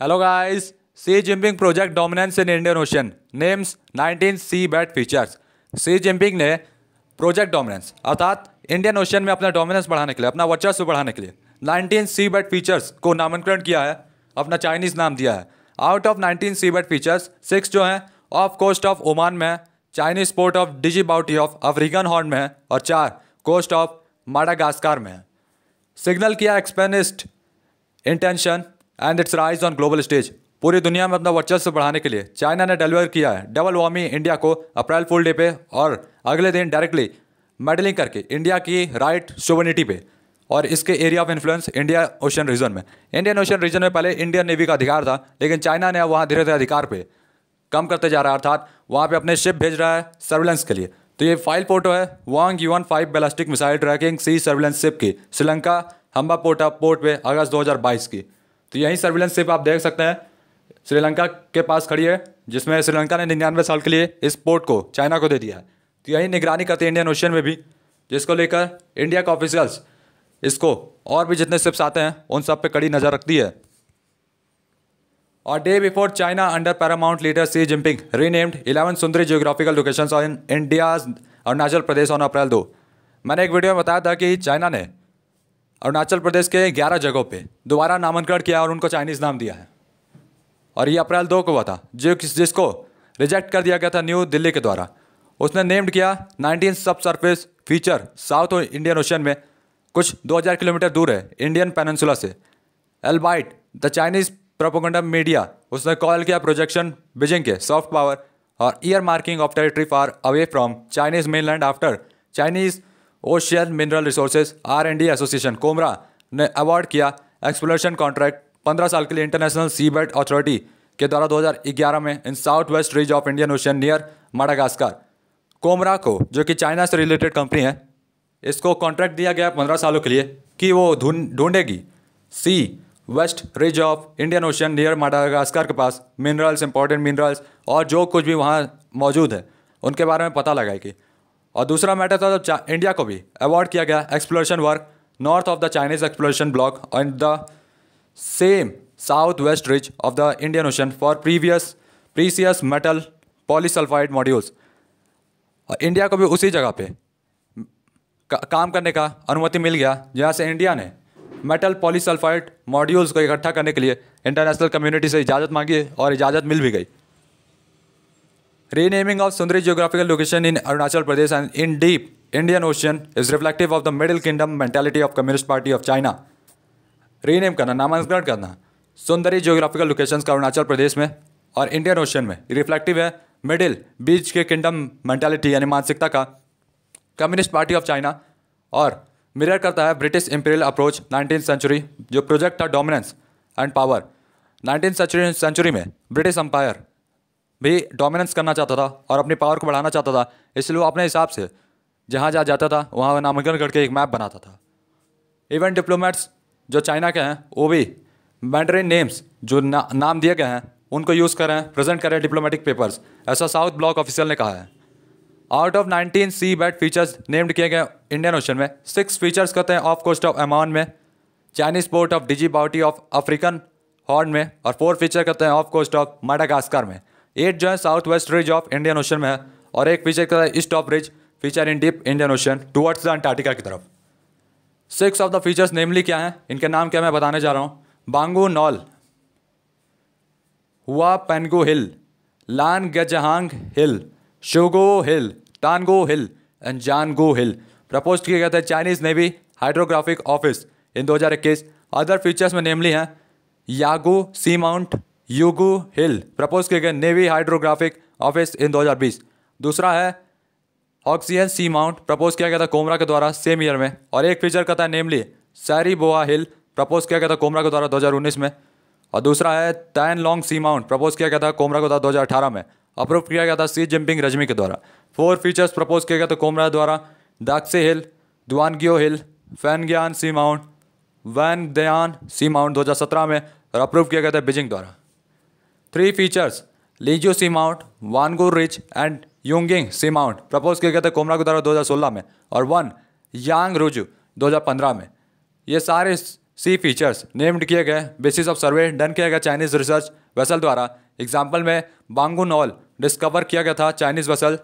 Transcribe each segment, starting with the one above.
Hello guys, Xi Jinping project dominance in Indian Ocean names 19 seabed features। C Jinping ने project dominance अर्थात Indian ocean में अपना dominance बढ़ाने के लिए, अपना वर्चस्व बढ़ाने के लिए 19 सीबेड फीचर्स को नामांकन किया है, अपना चाइनीज नाम दिया है। आउट ऑफ 19 सीबेड फीचर्स 6 जो हैं ऑफ कोस्ट ऑफ ओमान में है, Chinese port of Djibouti of African horn में है और 4 कोस्ट ऑफ माडागास्कार में है। सिग्नल किया expansionist intention and its rise on global stage. पूरी दुनिया में अपना वर्चस्व बढ़ाने के लिए चाइना ने डिलीवर किया है डबल वॉर्मी इंडिया को अप्रैल फुल डे पे और अगले दिन डायरेक्टली मेडलिंग करके इंडिया की राइट सोवरेनिटी पे और इसके area of influence India ocean region में। इंडियन ओशन रीजन में पहले इंडियन नेवी का अधिकार था, लेकिन चाइना ने वहाँ धीरे धीरे अधिकार पे कम करते जा रहा है, अर्थात वहाँ पे अपने शिप भेज रहा है सर्विलेंस के लिए। तो ये फाइल फोटो है वांग UN-5 बैलिस्टिक मिसाइल ट्रैकिंग सी सर्विलेंस शिप की श्रीलंका हम्बा पोर्ट पे अगस्त 2022 की। तो यही सर्विलेंस शिप आप देख सकते हैं श्रीलंका के पास खड़ी है, जिसमें श्रीलंका ने 99 साल के लिए इस पोर्ट को चाइना को दे दिया है। तो यही निगरानी करती है इंडियन ओशन में भी, जिसको लेकर इंडिया के ऑफिशियल्स इसको और भी जितने शिप्स आते हैं उन सब पे कड़ी नज़र रखती है। और day before China under Paramount leader C Jinping renamed 11 Sundari geographical locations in India Arunachal Pradesh on April 2। मैंने एक वीडियो में बताया था कि चाइना ने अरुणाचल प्रदेश के 11 जगहों पे दोबारा नामांकन किया और उनको चाइनीज़ नाम दिया है, और ये अप्रैल 2 को हुआ था, जिसको रिजेक्ट कर दिया गया था न्यू दिल्ली के द्वारा। उसने नेम्ड किया 19 sub surface feature South Indian ocean में, कुछ 2000 किलोमीटर दूर है इंडियन पेनिनसुला से। Albeit the Chinese propaganda media उसने कॉल किया प्रोजेक्शन बीजिंग के सॉफ्ट पावर और earmarking of territory far away from Chinese mainland after Chinese ocean mineral resources R&D association COMRA ने अवार्ड किया exploration contract 15 साल के लिए इंटरनेशनल सीबेड अथॉरिटी के द्वारा 2011 में in south west ridge of Indian ocean near Madagascar. COMRA को, जो कि चाइना से रिलेटेड कंपनी है, इसको कॉन्ट्रैक्ट दिया गया 15 सालों के लिए कि वो ढूंढेगी sea west ridge of Indian ocean near Madagascar के पास मिनरल्स, इंपॉर्टेंट मिनरल्स और जो कुछ भी वहाँ मौजूद है उनके बारे में पता लगाएगी। और दूसरा मैटर था तो इंडिया को भी अवार्ड किया गया exploration work north of the Chinese exploration block on the same south west ridge of the Indian ocean for precious metal polysulphide modules. और इंडिया को भी उसी जगह पे काम करने का अनुमति मिल गया, जहाँ से इंडिया ने मेटल पॉलीसल्फाइड मॉड्यूल्स को इकट्ठा करने के लिए इंटरनेशनल कम्युनिटी से इजाज़त मांगी और इजाज़त मिल भी गई। Renaming of Sundari geographical location in Arunachal Pradesh and in deep Indian ocean is reflective of the middle kingdom mentality of communist party of China. Rename करना, नामांकन करना सुंदरी जियोग्राफिकल लोकेशंस का अरुणाचल प्रदेश में और इंडियन ओशन में रिफ्लेक्टिव है मिडिल बीच के किंगडम मेंटालिटी यानी मानसिकता का कम्युनिस्ट पार्टी ऑफ चाइना, और मिरर करता है British imperial approach 19th century जो प्रोजेक्ट था dominance and power. 19th century में ब्रिटिश एम्पायर भी डोमिनेंस करना चाहता था और अपनी पावर को बढ़ाना चाहता था, इसलिए वो अपने हिसाब से जहाँ जहाँ जाता था वहाँ नामांकन करके एक मैप बनाता था। इवन डिप्लोमेट्स जो चाइना के हैं वो भी मैंडरिन नेम्स जो नाम दिए गए हैं उनको यूज़ करें, प्रेजेंट करें डिप्लोमेटिक पेपर्स, ऐसा साउथ ब्लॉक ऑफिशियल ने कहा है। Out of 19 sea bed features named किए गए इंडियन ओशन में 6 फीचर्स कहते हैं ऑफ कोस्ट ऑफ ओमान में, Chinese port of Djibouti of African horn में, और 4 फीचर कहते हैं ऑफ कोस्ट ऑफ माडागास्कर में। 8 जो है south west ridge of Indian ocean में है, और एक फीचर कहता है east of ridge feature in deep Indian ocean towards the Antarctica की तरफ। 6 ऑफ द फीचर्स नेमली क्या हैं, इनके नाम क्या मैं बताने जा रहा हूँ। बांगू नॉल, हुआ पेनगू हिल, लान गजहांग हिल, शुगो हिल, टानगो हिल एंड जानगो हिल प्रपोज किए गए थे Chinese navy hydrographic office in 2021। Other features में नेमली हैं यागू सी माउंट, यूगू हिल प्रपोज किए गए नेवी हाइड्रोग्राफिक ऑफिस इन 2020। दूसरा है ऑक्सीजन सी माउंट प्रपोज किया गया था कोमरा के द्वारा सेम ईयर में, और एक फीचर का था नेमली सैरी बोआ हिल प्रपोज किया गया था कोमरा के द्वारा 2019 में, और दूसरा है तैन लॉन्ग सी माउंट प्रपोज किया गया था कोमरा के द्वारा 2018 में, अप्रूव किया गया था सी जिनपिंग रजमी के द्वारा। 4 फीचर्स प्रपोज किया गया था कोमरा द्वारा दाक्से हिल, दुआनगियो हिल, फैनग्यान सी माउंट, वैन दयान सी माउंट 2017 में, और अप्रूव किया गया था बीजिंग द्वारा। 3 फीचर्स लीजो सी माउंट, वानगुर रिच एंड यूंगिंग सी माउंट प्रपोज किया गया था कोमरा के द्वारा 2016 में, और 1 यांग रुजू 2015 में। ये सारे सी फीचर्स नेम्ड किए गए बेसिस ऑफ सर्वे डन किया गया चाइनीज़ रिसर्च वेसल द्वारा। एग्जाम्पल में बांगुनॉल डिस्कवर किया गया था चाइनीज़ वेसल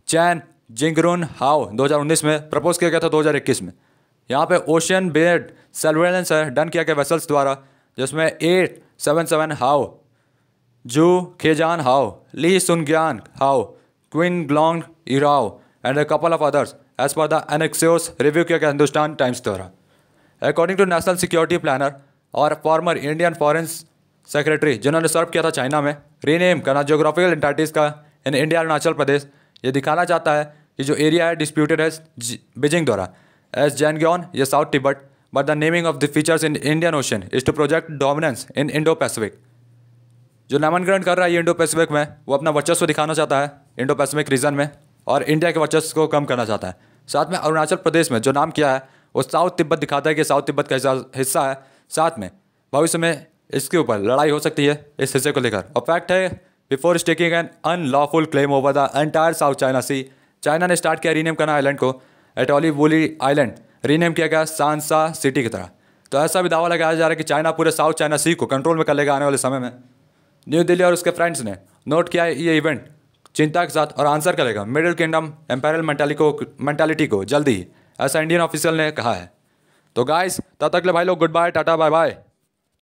चैन जिंगरुन हाओ 2019 में, प्रपोज किया गया था 2021 में। यहाँ पे ओशियन बेड सर्वेलेंस है डन किया गया वेसल्स द्वारा, जिसमें 877 हाओ, जू खेजान हाओ, ली सुनग्यान हाओ, क्विन ग्लोंग इराओ and a couple of others as पर द एनेक्सियोस रिव्यू किया गया हिंदुस्तान टाइम्स द्वारा। According to national security planner और फॉर्मर इंडियन फॉरेन सेक्रेटरी जिन्होंने सर्व किया था चाइना में, रीनेम करना जोग्राफिकल एंटाइटीज़ का इन इंडिया अरुणाचल प्रदेश ये दिखाना चाहता है कि जो एरिया है डिस्प्यूटेड है बीजिंग द्वारा एज जैनग्योन ये south Tibet, but the naming of the features in Indian ocean is to project dominance in Indo Pacific. जो नामांकन कर रहा है ये इंडो पैसिफिक में, वो अपना वर्चस्व दिखाना चाहता है इंडो पैसिफिक रीजन में और इंडिया के वर्चस्व को कम करना चाहता है। साथ में अरुणाचल प्रदेश में जो नाम किया है वो साउथ तिब्बत दिखाता है कि साउथ तिब्बत का हिस्सा है। साथ में भविष्य में इसके ऊपर लड़ाई हो सकती है इस हिस्से को लेकर। और फैक्ट है before staking an unlawful claim over the entire south China sea, China ने स्टार्ट किया रीनेम करना आइलैंड को एटोली वुली आइलैंड, रीनेम किया गया सांसा सिटी की तरह। तो ऐसा भी दावा लगाया जा रहा है कि चाइना पूरे साउथ चाइना सी को कंट्रोल में कर लेगा आने वाले समय में। न्यू दिल्ली और उसके फ्रेंड्स ने नोट किया ये इवेंट चिंता के साथ और आंसर करेगा मिडिल किंगडम एम्पायरल मेंटालिटी को जल्दी ही, ऐसा इंडियन ऑफिशियल ने कहा है। तो गाइस तब तक ले भाई लोग good bye, tata bye bye.